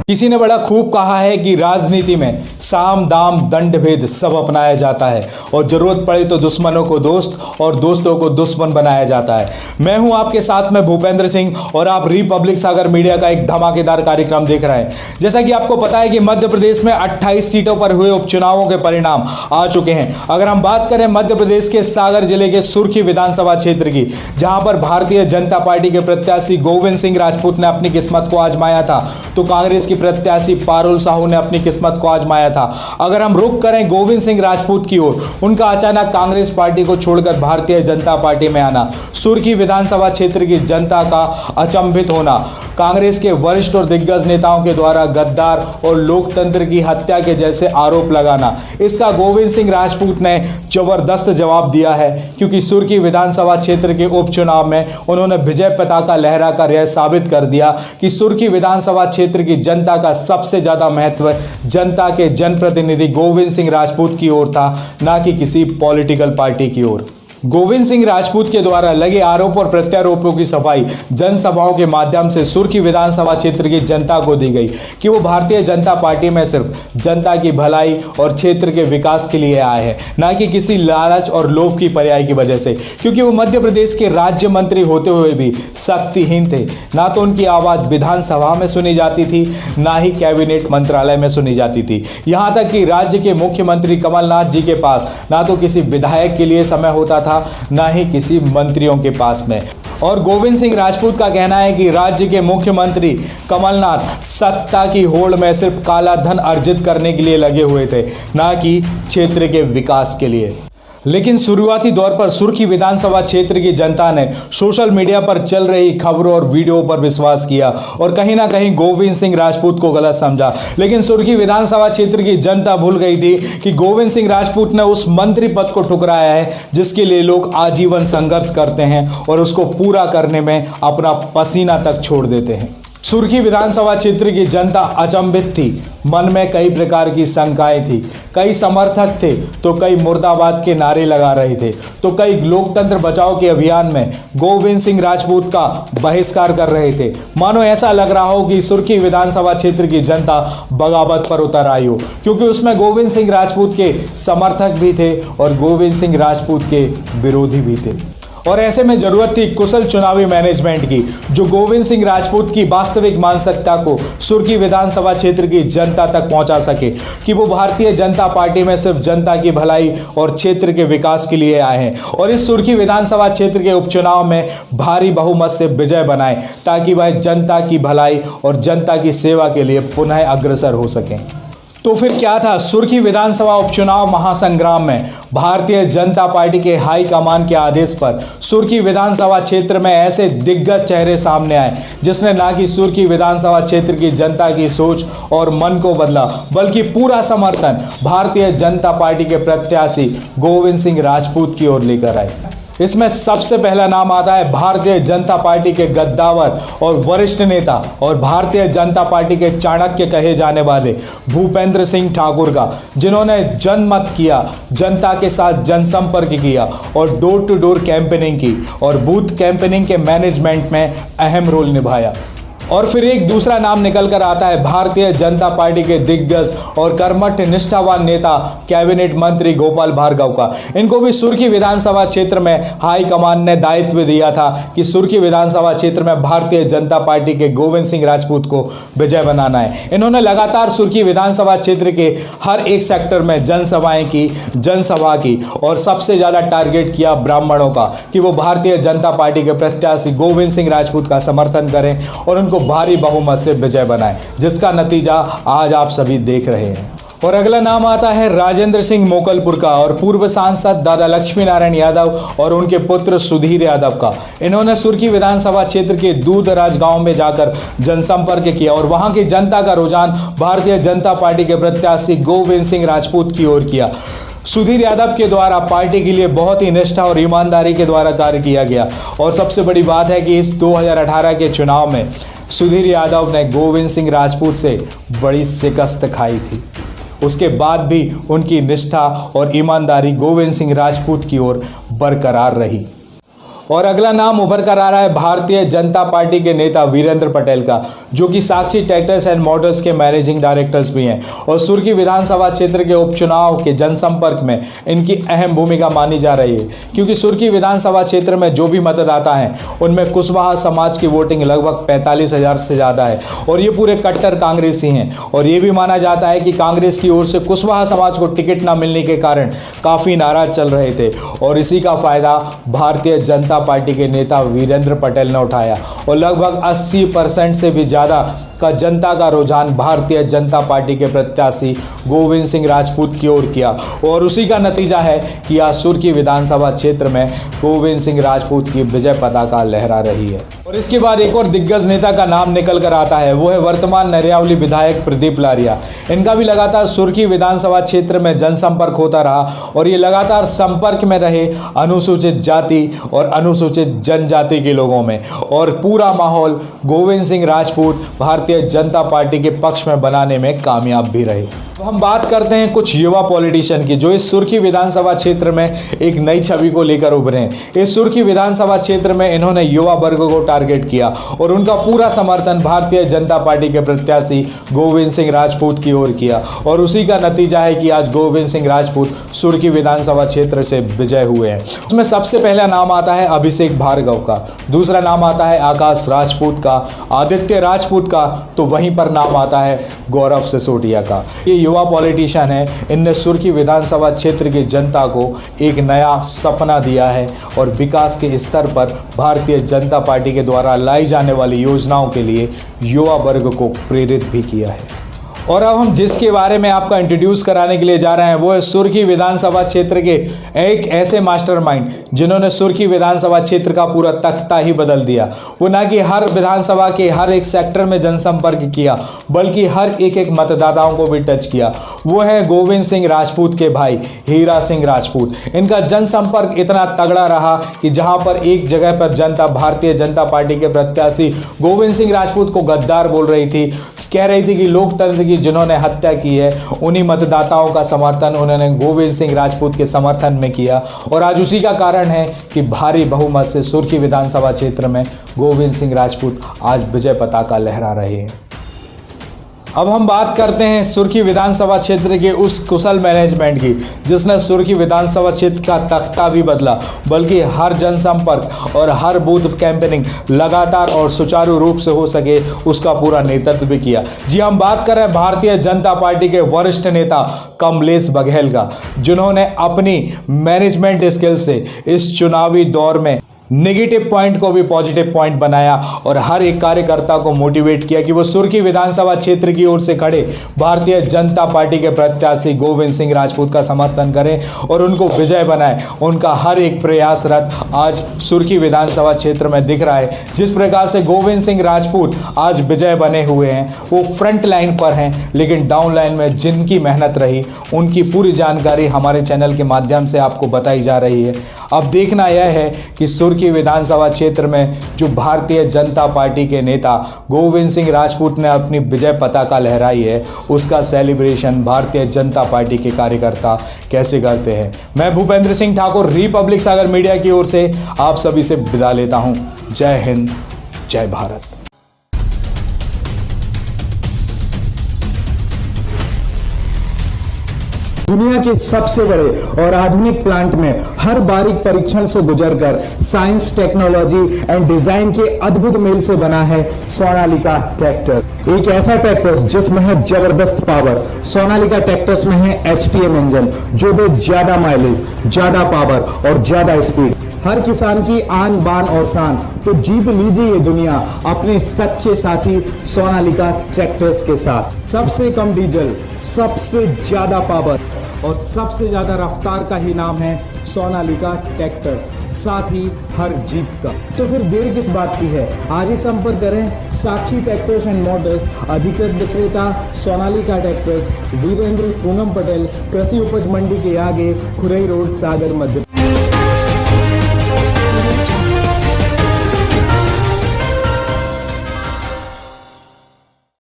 किसी ने बड़ा खूब कहा है कि राजनीति में साम दाम दंड भेद सब अपनाया जाता है और जरूरत पड़े तो दुश्मनों को दोस्त और दोस्तों को दुश्मन बनाया जाता है। मैं हूं आपके साथ में भूपेंद्र सिंह और आप रिपब्लिक सागर मीडिया का एक धमाकेदार कार्यक्रम देख रहे हैं। जैसा कि आपको पता है कि मध्य प्रदेश में 28 सीटों पर हुए उपचुनावों के परिणाम आ चुके हैं। अगर हम बात करें मध्य प्रदेश के सागर जिले के सुर्खी विधानसभा क्षेत्र की, जहां पर भारतीय जनता पार्टी के प्रत्याशी गोविंद सिंह राजपूत ने अपनी किस्मत को आजमाया था, तो कांग्रेस की प्रत्याशी पारुल साहू ने अपनी किस्मत को आजमाया था। अगर हम रुख करें गोविंद सिंह राजपूत की ओर, उनका अचानक कांग्रेस पार्टी को छोड़कर भारतीय जनता पार्टी में आना, सुर्खी विधानसभा क्षेत्र की जनता का अचंभित होना, कांग्रेस के वरिष्ठ और दिग्गज नेताओं के द्वारा गद्दार और लोकतंत्र की हत्या के जैसे आरोप लगाना, इसका गोविंद सिंह राजपूत ने जबरदस्त जवाब दिया है। क्योंकि सुर्खी विधानसभा क्षेत्र के उपचुनाव में उन्होंने विजय पताका लहराकर यह साबित कर दिया कि सुर्खी विधानसभा क्षेत्र की जनता का सबसे ज्यादा महत्व जनता के जनप्रतिनिधि गोविंद सिंह राजपूत की ओर था, ना कि किसी पॉलिटिकल पार्टी की ओर। गोविंद सिंह राजपूत के द्वारा लगे आरोप और प्रत्यारोपों की सफाई जनसभाओं के माध्यम से सुर्खी विधानसभा क्षेत्र की जनता को दी गई कि वो भारतीय जनता पार्टी में सिर्फ जनता की भलाई और क्षेत्र के विकास के लिए आए हैं, ना कि किसी लालच और लोभ की पर्याय की वजह से। क्योंकि वो मध्य प्रदेश के राज्य मंत्री होते हुए भी शक्तिहीन थे। ना तो उनकी आवाज़ विधानसभा में सुनी जाती थी, ना ही कैबिनेट मंत्रालय में सुनी जाती थी। यहाँ तक कि राज्य के मुख्यमंत्री कमलनाथ जी के पास ना तो किसी विधायक के लिए समय होता था, ना ही किसी मंत्रियों के पास में। और गोविंद सिंह राजपूत का कहना है कि राज्य के मुख्यमंत्री कमलनाथ सत्ता की होड़ में सिर्फ काला धन अर्जित करने के लिए लगे हुए थे, ना कि क्षेत्र के विकास के लिए। लेकिन शुरुआती दौर पर सुर्खी विधानसभा क्षेत्र की जनता ने सोशल मीडिया पर चल रही खबरों और वीडियो पर विश्वास किया और कहीं ना कहीं गोविंद सिंह राजपूत को गलत समझा। लेकिन सुर्खी विधानसभा क्षेत्र की जनता भूल गई थी कि गोविंद सिंह राजपूत ने उस मंत्री पद को ठुकराया है जिसके लिए लोग आजीवन संघर्ष करते हैं और उसको पूरा करने में अपना पसीना तक छोड़ देते हैं। सुर्खी विधानसभा क्षेत्र की जनता अचंभित थी, मन में कई प्रकार की शंकाएं थी। कई समर्थक थे तो कई मुर्दाबाद के नारे लगा रहे थे, तो कई लोकतंत्र बचाओ के अभियान में गोविंद सिंह राजपूत का बहिष्कार कर रहे थे। मानो ऐसा लग रहा हो कि सुर्खी विधानसभा क्षेत्र की जनता बगावत पर उतर आई हो, क्योंकि उसमें गोविंद सिंह राजपूत के समर्थक भी थे और गोविंद सिंह राजपूत के विरोधी भी थे। और ऐसे में जरूरत थी कुशल चुनावी मैनेजमेंट की, जो गोविंद सिंह राजपूत की वास्तविक मानसिकता को सुर्खी विधानसभा क्षेत्र की जनता तक पहुंचा सके कि वो भारतीय जनता पार्टी में सिर्फ जनता की भलाई और क्षेत्र के विकास के लिए आए हैं और इस सुर्खी विधानसभा क्षेत्र के उपचुनाव में भारी बहुमत से विजय बनाए, ताकि वह जनता की भलाई और जनता की सेवा के लिए पुनः अग्रसर हो सकें। तो फिर क्या था सुर्खी विधानसभा उपचुनाव महासंग्राम में भारतीय जनता पार्टी के हाई कमान के आदेश पर सुर्खी विधानसभा क्षेत्र में ऐसे दिग्गज चेहरे सामने आए जिसने ना कि सुर्खी विधानसभा क्षेत्र की जनता की सोच और मन को बदला, बल्कि पूरा समर्थन भारतीय जनता पार्टी के प्रत्याशी गोविंद सिंह राजपूत की ओर लेकर आए। इसमें सबसे पहला नाम आता है भारतीय जनता पार्टी के गद्दावर और वरिष्ठ नेता और भारतीय जनता पार्टी के चाणक्य कहे जाने वाले भूपेंद्र सिंह ठाकुर का, जिन्होंने जनमत किया, जनता के साथ जनसंपर्क किया और डोर टू डोर कैंपेनिंग की और बूथ कैंपेनिंग के मैनेजमेंट में अहम रोल निभाया। और फिर एक दूसरा नाम निकल कर आता है भारतीय जनता पार्टी के दिग्गज और कर्मठ निष्ठावान नेता कैबिनेट मंत्री गोपाल भार्गव का। इनको भी सुर्खी विधानसभा क्षेत्र में हाई कमान ने दायित्व दिया था कि सुर्खी विधानसभा क्षेत्र में भारतीय जनता पार्टी के गोविंद सिंह राजपूत को विजय बनाना है। इन्होंने लगातार सुर्खी विधानसभा क्षेत्र के हर एक सेक्टर में जनसभाएं की, जनसभा की और सबसे ज़्यादा टारगेट किया ब्राह्मणों का कि वो भारतीय जनता पार्टी के प्रत्याशी गोविंद सिंह राजपूत का समर्थन करें और उनको भारी बहुमत से विजय बनाए, जिसका नतीजा आज आप सभी देख रहे हैं। और अगला नाम आता है राजेंद्र सिंह मोकलपुर का और पूर्व सांसद दादा लक्ष्मी नारायण यादव और उनके पुत्र सुधीर यादव का। इन्होंने सुर्खी विधानसभा क्षेत्र के दूरदराज गांव में जाकर जनसंपर्क किया और वहां की जनता का रुझान भारतीय जनता पार्टी के प्रत्याशी गोविंद सिंह राजपूत की ओर किया। सुधीर यादव के द्वारा पार्टी के लिए बहुत ही निष्ठा और ईमानदारी के द्वारा कार्य किया गया और सबसे बड़ी बात है कि इस 2018 के चुनाव में सुधीर यादव ने गोविंद सिंह राजपूत से बड़ी शिकस्त खाई थी। उसके बाद भी उनकी निष्ठा और ईमानदारी गोविंद सिंह राजपूत की ओर बरकरार रही। और अगला नाम उभर कर आ रहा है भारतीय जनता पार्टी के नेता वीरेंद्र पटेल का, जो कि साक्षी ट्रैक्टर्स एंड मोटर्स के मैनेजिंग डायरेक्टर्स भी हैं और सुर्खी विधानसभा क्षेत्र के उपचुनाव के जनसंपर्क में इनकी अहम भूमिका मानी जा रही है, क्योंकि सुर्खी विधानसभा क्षेत्र में जो भी मतदाता हैं उनमें कुशवाहा समाज की वोटिंग लगभग 45,000 से ज़्यादा है और ये पूरे कट्टर कांग्रेसी हैं। और ये भी माना जाता है कि कांग्रेस की ओर से कुशवाहा समाज को टिकट न मिलने के कारण काफ़ी नाराज चल रहे थे और इसी का फायदा भारतीय जनता पार्टी के नेता वीरेंद्र पटेल ने उठाया और लगभग 80% से भी ज़्यादा का जनता का रुझान भारतीय जनता पार्टी के प्रत्याशी गोविंद सिंह राजपूत की ओर किया और उसी का नतीजा है कि आज सुर्खी विधानसभा क्षेत्र में गोविंद सिंह राजपूत की विजय पताका लहरा रही है। और इसके बाद एक और दिग्गज नेता का नाम निकल कर आता है, वो है वर्तमान नरियावली विधायक प्रदीप लारिया। इनका भी लगातार सुर्खी विधानसभा क्षेत्र में जनसंपर्क होता रहा और ये लगातार संपर्क में रहे अनुसूचित जाति और अनुसूचित जनजाति के लोगों में और पूरा माहौल गोविंद सिंह राजपूत भारतीय जनता पार्टी के पक्ष में बनाने में कामयाब भी रहे। तो हम बात करते हैं कुछ युवा पॉलिटिशियन की जो इस सुर्खी विधानसभा क्षेत्र में एक नई छवि को लेकर उभरे हैं। इस सुर्खी विधानसभा क्षेत्र में इन्होंने युवा वर्ग को टारगेट किया और उनका पूरा समर्थन भारतीय जनता पार्टी के प्रत्याशी गोविंद सिंह राजपूत की ओर किया और उसी का नतीजा है कि आज गोविंद सिंह राजपूत सुर्खी विधानसभा क्षेत्र से विजय हुए हैं। उसमें सबसे पहला नाम आता है अभिषेक भार्गव का, दूसरा नाम आता है आकाश राजपूत का, आदित्य राजपूत का, तो वहीं पर नाम आता है गौरव सिसोदिया का। ये युवा पॉलिटिशियन है, इनने सुर्खी विधानसभा क्षेत्र की जनता को एक नया सपना दिया है और विकास के स्तर पर भारतीय जनता पार्टी के द्वारा लाई जाने वाली योजनाओं के लिए युवा वर्ग को प्रेरित भी किया है। और अब हम जिसके बारे में आपका इंट्रोड्यूस कराने के लिए जा रहे हैं वो है सुर्खी विधानसभा क्षेत्र के एक ऐसे मास्टरमाइंड जिन्होंने सुर्खी विधानसभा क्षेत्र का पूरा तख्ता ही बदल दिया। वो ना कि हर विधानसभा के हर एक सेक्टर में जनसंपर्क किया बल्कि हर एक मतदाताओं को भी टच किया। वो है गोविंद सिंह राजपूत के भाई हीरा सिंह राजपूत। इनका जनसंपर्क इतना तगड़ा रहा कि जहाँ पर एक जगह पर जनता भारतीय जनता पार्टी के प्रत्याशी गोविंद सिंह राजपूत को गद्दार बोल रही थी, कह रही थी कि लोकतंत्र की जिन्होंने हत्या की है उन्हीं मतदाताओं का समर्थन उन्होंने गोविंद सिंह राजपूत के समर्थन में किया और आज उसी का कारण है कि भारी बहुमत से सुर्खी विधानसभा क्षेत्र में गोविंद सिंह राजपूत आज विजय पताका लहरा रहे हैं। अब हम बात करते हैं सुर्खी विधानसभा क्षेत्र के उस कुशल मैनेजमेंट की जिसने सुर्खी विधानसभा क्षेत्र का तख्ता भी बदला, बल्कि हर जनसंपर्क और हर बूथ कैंपेनिंग लगातार और सुचारू रूप से हो सके उसका पूरा नेतृत्व भी किया। जी हम बात कर रहे हैं भारतीय जनता पार्टी के वरिष्ठ नेता कमलेश बघेल का, जिन्होंने अपनी मैनेजमेंट स्किल से इस चुनावी दौर में नेगेटिव पॉइंट को भी पॉजिटिव पॉइंट बनाया और हर एक कार्यकर्ता को मोटिवेट किया कि वो सुर्खी विधानसभा क्षेत्र की ओर से खड़े भारतीय जनता पार्टी के प्रत्याशी गोविंद सिंह राजपूत का समर्थन करें और उनको विजय बनाए। उनका हर एक प्रयासरत आज सुर्खी विधानसभा क्षेत्र में दिख रहा है। जिस प्रकार से गोविंद सिंह राजपूत आज विजय बने हुए हैं वो फ्रंट लाइन पर हैं, लेकिन डाउन लाइन में जिनकी मेहनत रही उनकी पूरी जानकारी हमारे चैनल के माध्यम से आपको बताई जा रही है। अब देखना यह है कि सुर्खी विधानसभा क्षेत्र में जो भारतीय जनता पार्टी के नेता गोविंद सिंह राजपूत ने अपनी विजय पताका लहराई है उसका सेलिब्रेशन भारतीय जनता पार्टी के कार्यकर्ता कैसे करते हैं। मैं भूपेंद्र सिंह ठाकुर रिपब्लिक सागर मीडिया की ओर से आप सभी से विदा लेता हूं। जय हिंद, जय भारत। दुनिया के सबसे बड़े और आधुनिक प्लांट में हर बारीक परीक्षण से गुजरकर साइंस, टेक्नोलॉजी एंड डिजाइन के अद्भुत मेल से बना है सोनालिका ट्रैक्टर। एक ऐसा ट्रैक्टर जिसमें है जबरदस्त पावर। सोनालिका ट्रैक्टर्स में है एचटीएम इंजन जो दे ज्यादा माइलेज, ज्यादा पावर और ज्यादा स्पीड। हर किसान की आन बान और शान। तो जीत लीजिए ये दुनिया अपने सच्चे साथी सोनालिका ट्रैक्टर्स के साथ। सबसे कम डीजल, सबसे ज्यादा पावर और सबसे ज्यादा रफ्तार का ही नाम है सोनालिका ट्रैक्टर्स, साथ ही हर जीत का। तो फिर देर किस बात की है, आज ही संपर्क करें साक्षी ट्रैक्टर्स एंड मोटर्स, अधिकृत विक्रेता सोनालिका ट्रैक्टर्स, वीरेंद्र पूनम पटेल, कृषि उपज मंडी के आगे, खुरई रोड, सागर, मध्य।